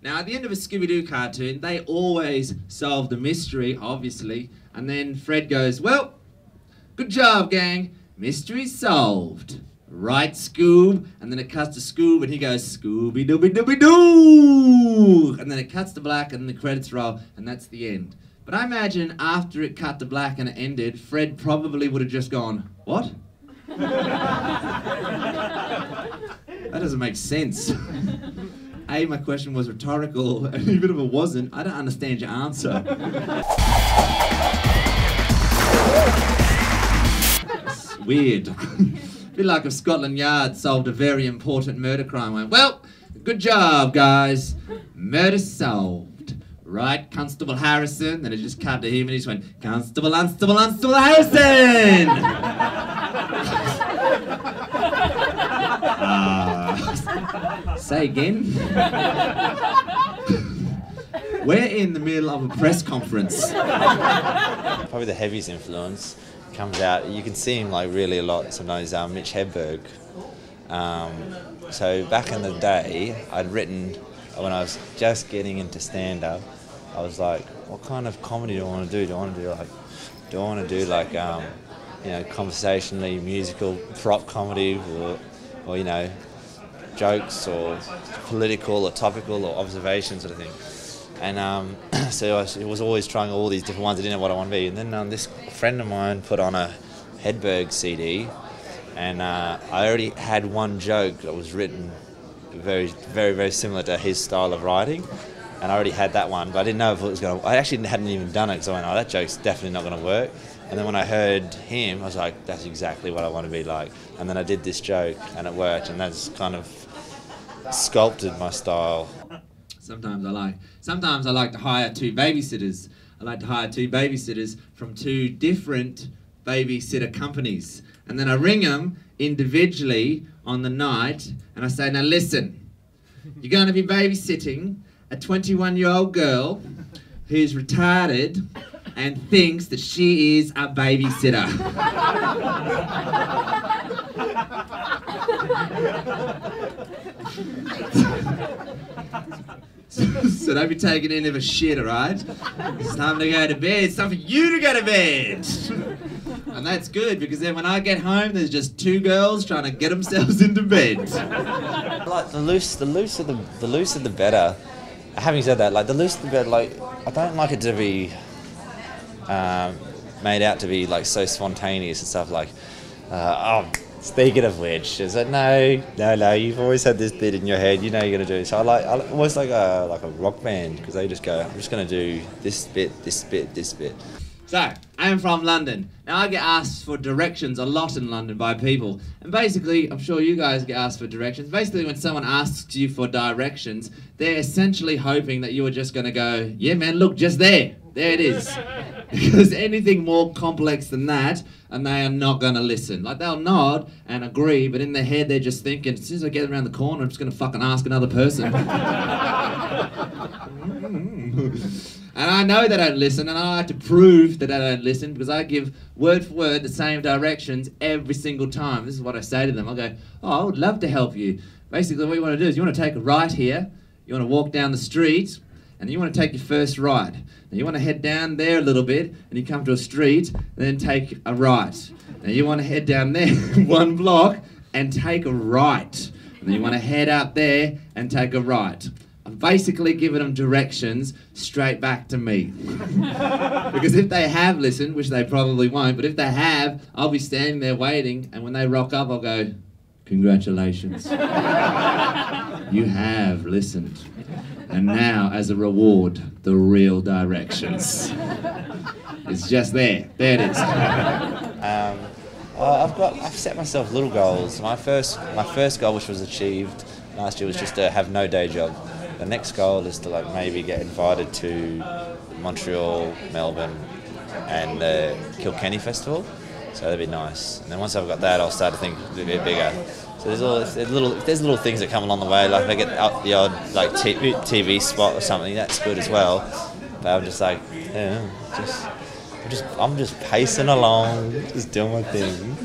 Now, at the end of a Scooby-Doo cartoon, they always solve the mystery, obviously, and then Fred goes, well, good job, gang. Mystery solved. Right, Scoob? And then it cuts to Scoob, and he goes, Scooby-Dooby-Dooby-Doo! And then it cuts to black, and the credits roll, and that's the end. But I imagine after it cut to black and it ended, Fred probably would have just gone, what? That doesn't make sense. A, my question was rhetorical, and even if it wasn't, I don't understand your answer. It's weird. A bit like if Scotland Yard solved a very important murder crime. Went, well, good job, guys. Murder solved. Right, Constable Harrison. Then it just cut to him and he just went, Constable Harrison! Say again? We're in the middle of a press conference. Probably the heaviest influence comes out, you can see him like really a lot sometimes, Mitch Hedberg. So back in the day, I'd written, when I was just getting into stand-up, I was like, what kind of comedy do I want to do? Do I want to do like, you know, conversationally musical prop comedy, or you know, jokes or political or topical or observation sort of thing. And so I was always trying all these different ones. I didn't know what I want to be. And then this friend of mine put on a Hedberg CD, and I already had one joke that was written very, very, very similar to his style of writing. And I already had that one, but I didn't know if it was going to... I actually hadn't even done it, because I went, oh, that joke's definitely not going to work. And then when I heard him, I was like, that's exactly what I want to be like. And then I did this joke, and it worked, and that's kind of sculpted my style. Sometimes I like to hire two babysitters. I like to hire two babysitters from two different babysitter companies. And then I ring them individually on the night, and I say, now listen, you're going to be babysitting a 21-year-old girl who's retarded and thinks that she is a babysitter. So don't be taking any of a shit, alright? It's time to go to bed. It's time for you to go to bed. And that's good, because then when I get home, there's just two girls trying to get themselves into bed. Like the looser the better. Having said that, like the looser the better. Like I don't like it to be made out to be like so spontaneous and stuff. Like, oh, speaking of which, is that no, you've always had this bit in your head. You know you're gonna do it. So I almost like a rock band, because they just go, I'm just gonna do this bit, this bit, this bit. So, I am from London. Now, I get asked for directions a lot in London by people. And basically, I'm sure you guys get asked for directions. Basically, when someone asks you for directions, they're essentially hoping that you are just going to go, yeah, man, look, just there. There it is. Because anything more complex than that, and they are not going to listen. Like, they'll nod and agree, but in their head, they're just thinking, as soon as I get around the corner, I'm just going to fucking ask another person. And I know they don't listen, and I have to prove that they don't listen, because I give word for word the same directions every single time. This is what I say to them. I'll go, oh, I would love to help you. Basically, what you want to do is you want to take a right here, you want to walk down the street, and you want to take your first right. Now you want to head down there a little bit, and you come to a street, and then take a right. Now you want to head down there 1 block, and take a right. And then you want to head out there, and take a right. I've basically given them directions straight back to me. Because if they have listened, which they probably won't, but if they have, I'll be standing there waiting, and when they rock up, I'll go, congratulations. You have listened. And now, as a reward, the real directions. It's just there. There it is. I've set myself little goals. My first goal, which was achieved last year, was just to have no day job. The next goal is to like maybe get invited to Montreal, Melbourne, and the Kilkenny Festival. So that'd be nice. And then once I've got that, I'll start to think a bit bigger. So there's little things that come along the way. Like if I get out the odd like TV spot or something, that's good as well. But I'm just like, yeah, I'm just pacing along, just doing my thing.